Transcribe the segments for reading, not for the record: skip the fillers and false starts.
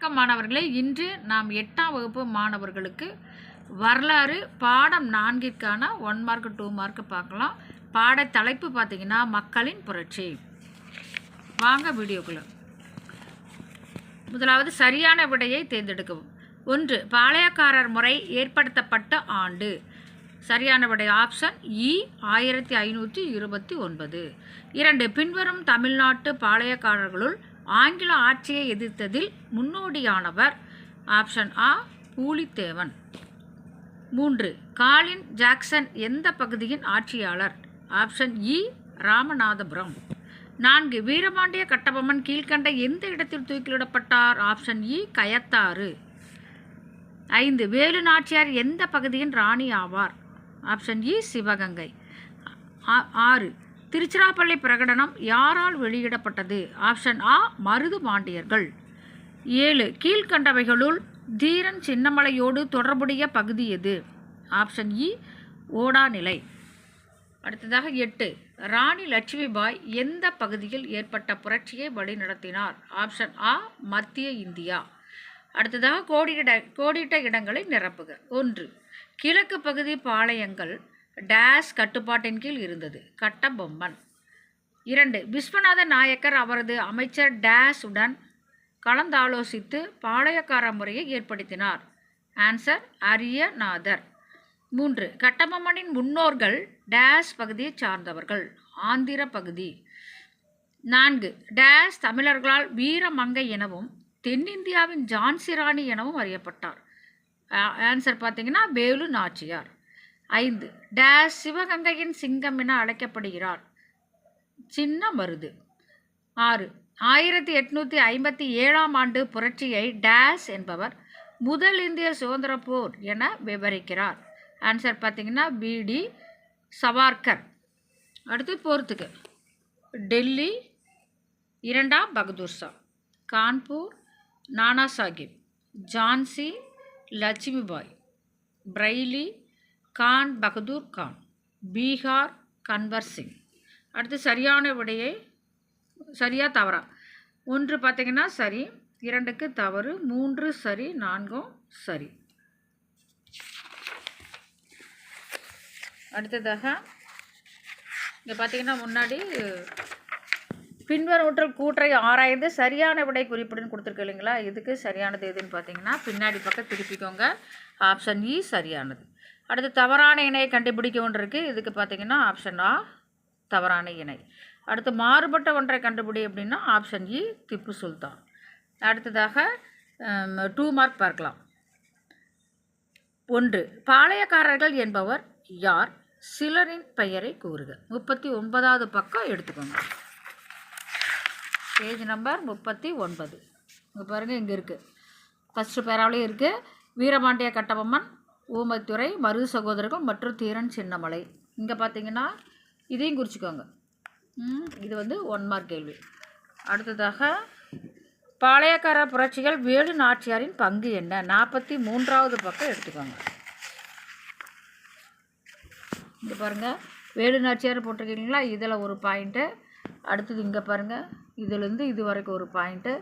வணக்கம் மாணவர்களே, இன்று நாம் 8ஆம் வகுப்பு மாணவர்களுக்கு வரலாறு பாடம் 4ற்கான 1 மார்க் 2 மார்க் பார்க்கலாம். பாட தலைப்பு பார்த்தீங்கன்னா மக்களின் புரட்சி. வாங்க வீடியோக்குள்ள. முதலாவது சரியான விடையை தேர்ந்தெடுக்கவும். 1. பாளையக்காரர் முறை ஏற்படுத்தப்பட்ட ஆண்டு. சரியான விடை ஆப்ஷன் இ 1529. 2. பின்வரும் தமிழ்நாட்டு பாளையக்காரர்களுள் ஆங்கில ஆட்சியை எதிர்த்ததில் முன்னோடியானவர். ஆப்ஷன் ஆ பூலித்தேவன். 3. காலின் ஜாக்சன் எந்த பகுதியின் ஆட்சியாளர். ஆப்ஷன் இ ராமநாதபுரம். 4. வீரபாண்டிய கட்டபொம்மன் கீழ்கண்ட எந்த இடத்தில் தூக்கிலிடப்பட்டார். ஆப்ஷன் இ கயத்தாறு. 5. வேலு நாச்சியார் எந்த பகுதியின் ராணி ஆவார். ஆப்ஷன் இ சிவகங்கை. 6. திருச்சிராப்பள்ளி பிரகடனம் யாரால் வெளியிடப்பட்டது. ஆப்ஷன் ஆ மருது பாண்டியர்கள். 7. கீழ்கண்டவைகளுள் தீரன் சின்னமலையோடு தொடர்புடைய பகுதி எது. ஆப்ஷன் இ ஓடாநிலை. அடுத்ததாக 8. ராணி லட்சுமிபாய் எந்த பகுதியில் ஏற்பட்ட புரட்சியை வழிநடத்தினார். ஆப்ஷன் ஆ மத்திய இந்தியா. அடுத்ததாக கோடிட்ட இடங்களை நிரப்புக. 1. கிழக்கு பகுதி பாளையங்கள் டேஸ் கட்டுப்பாட்டின் கீழ் இருந்தது. கட்டபொம்மன். 2. விஸ்வநாத நாயக்கர் அவரது அமைச்சர் டேஸ் உடன் கலந்தாலோசித்து பாளையக்கார முறையை ஏற்படுத்தினார். ஆன்சர் அரியநாதர். 3. கட்டபொம்மனின் முன்னோர்கள் டேஸ் பகுதியை சார்ந்தவர்கள். ஆந்திர பகுதி. 4. டேஸ் தமிழர்களால் வீரமங்கை எனவும் தென்னிந்தியாவின் ஜான்சி ராணி எனவும் அறியப்பட்டார். ஆன்சர் பார்த்தீங்கன்னா வேலு நாச்சியார். 5. டேஸ் சிவகங்கையின் சிங்கம் என அழைக்கப்படுகிறார். சின்ன மருது. 6. 1857ஆம் ஆண்டு புரட்சியை டேஸ் என்பவர் முதல் இந்திய சுதந்திர போர் என விவரிக்கிறார். ஆன்சர் பார்த்தீங்கன்னா பிடி சவார்கர். அடுத்து போர்த்துக்கு. டெல்லி 2ஆம் பகதூர் ஷா. கான்பூர் நானா சாஹிப். ஜான்சி லட்சுமிபாய். பிரைலி கான் பகதூர் கான். பீகார் கன்வர் சிங். அடுத்து சரியான விடையை சரியா தவறா. 1 பார்த்தீங்கன்னா சரி, 2க்கு தவறு, 3 சரி, 4ம் சரி. அடுத்ததாக இங்கே பார்த்தீங்கன்னா முன்னாடி பின்வரும் கூற்றை ஆராய்ந்து சரியான விடை குறிப்புடன் கொடுத்துருக்கு இல்லைங்களா. இதுக்கு சரியானது எதுன்னு பார்த்தீங்கன்னா பின்னாடி பக்கம் திருப்பிக்கோங்க. ஆப்ஷன் இ சரியானது. அடுத்து தவறான இணையை கண்டுபிடிக்க ஒன்று இருக்குது. இதுக்கு பார்த்தீங்கன்னா ஆப்ஷன் ஆ தவறான இணை. அடுத்து மாறுபட்ட ஒன்றை கண்டுபிடி அப்படின்னா ஆப்ஷன் இ திப்பு சுல்தான். அடுத்ததாக 2 மார்க் பார்க்கலாம். 1. பாளையக்காரர்கள் என்பவர் யார். சிலரின் பெயரை கூறுக. 39வது பக்கம் எடுத்துக்கோங்க. Page number 39. இங்கே பாருங்கள், இங்கே இருக்குது. ஃபஸ்ட்டு பேராவிலே இருக்குது. வீரபாண்டிய கட்டபொம்மன், ஊமைத்துறை, மருது சகோதரர்கள் மற்றும் தீரன் சின்னமலை. இங்கே பார்த்தீங்கன்னா இதையும் குறிச்சிக்கோங்க. இது 1 மார்க் கேள்வி. அடுத்ததாக பாளையக்கார புரட்சிகள் வேலு நாச்சியாரின் பங்கு என்ன. 43வது பக்கம் எடுத்துக்கோங்க. இங்கே பாருங்கள், வேலு நாச்சியார் போட்டிருக்கீங்களா, இதில் ஒரு பாயிண்ட்டு. அடுத்தது இங்கே பாருங்கள், இதிலேருந்து இது வரைக்கும் ஒரு பாயிண்ட்டு.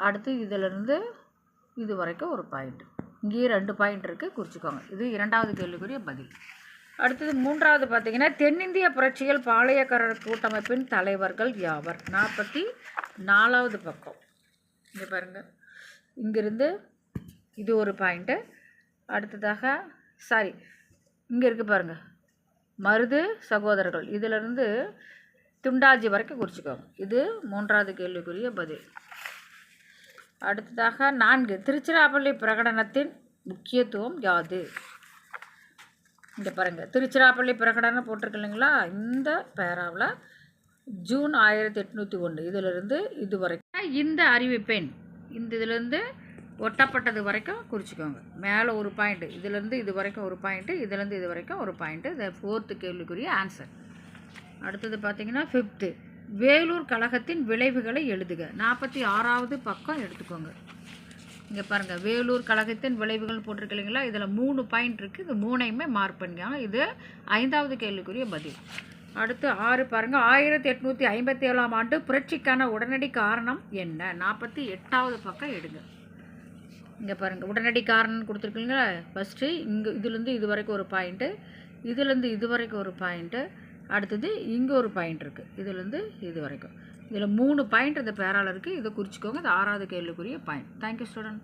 அடுத்து இதிலேருந்து இது வரைக்கும் ஒரு பாயிண்ட்டு. இங்கேயே 2 பாயிண்ட் இருக்குது, குறிச்சிக்கோங்க. இது 2வது கேள்விக்குரிய பதில். அடுத்தது 3வது பார்த்தீங்கன்னா தென்னிந்திய புரட்சிகள் பாளையக்காரர் கூட்டமைப்பின் தலைவர்கள் யாவர். 44வது பக்கம். இங்கே பாருங்கள், இங்கிருந்து இது ஒரு பாயிண்ட்டு. அடுத்ததாக இங்கே இருக்குது பாருங்கள், மருது சகோதரர்கள், இதிலிருந்து துண்டாஜி வரைக்கும் குறிச்சிக்கோங்க. இது 3வது கேள்விக்குரிய பதில். அடுத்ததாக 4. திருச்சிராப்பள்ளி பிரகடனத்தின் முக்கியத்துவம் யாது. இங்கே பாருங்கள், திருச்சிராப்பள்ளி பிரகடனம் போட்டிருக்கு இல்லைங்களா. இந்த பேராவில் ஜூன் 1801 இதிலிருந்து இது வரைக்கும் இந்த அறிவிப்பெண் இதிலேருந்து ஒட்டப்பட்டது வரைக்கும் குறிச்சிக்கோங்க. மேலே ஒரு பாயிண்ட்டு, இதிலேருந்து இது வரைக்கும் ஒரு பாயிண்ட்டு, இதிலேருந்து இது வரைக்கும் ஒரு பாயிண்ட்டு. இது 4th கேள்விக்குரிய ஆன்சர். அடுத்தது பார்த்தீங்கன்னா 5th வேலூர் கழகத்தின் விளைவுகளை எழுதுக. 46வது பக்கம் எடுத்துக்கோங்க. இங்கே பாருங்கள், வேலூர் கழகத்தின் விளைவுகள் போட்டிருக்கு இல்லைங்களா. இதில் 3 பாயிண்ட் இருக்குது. இது 3ஐயுமே மார்க் பண்ணிக்காங்க. இது 5வது கேள்விக்குரிய பதில். அடுத்து 6 பாருங்கள், 1857ஆம் ஆண்டு புரட்சிக்கான உடனடி காரணம் என்ன. 48வது பக்கம் எடுங்க. இங்கே பாருங்கள், உடனடி காரணம் கொடுத்துருக்கீங்களா. ஃபஸ்ட்டு இங்கே இதுலேருந்து இது வரைக்கும் ஒரு பாயிண்ட்டு, இதுலேருந்து இது வரைக்கும் ஒரு பாயிண்ட்டு, அடுத்தது இங்கே ஒரு பாயிண்ட் இருக்குது, இதுலேருந்து இது வரைக்கும். இதில் 3 பாயிண்ட் இந்த பேரால் இருக்குது. இதை குறிச்சிக்கோங்க. இது 6வது கேள்விக்குரிய பாயிண்ட். Thank you student.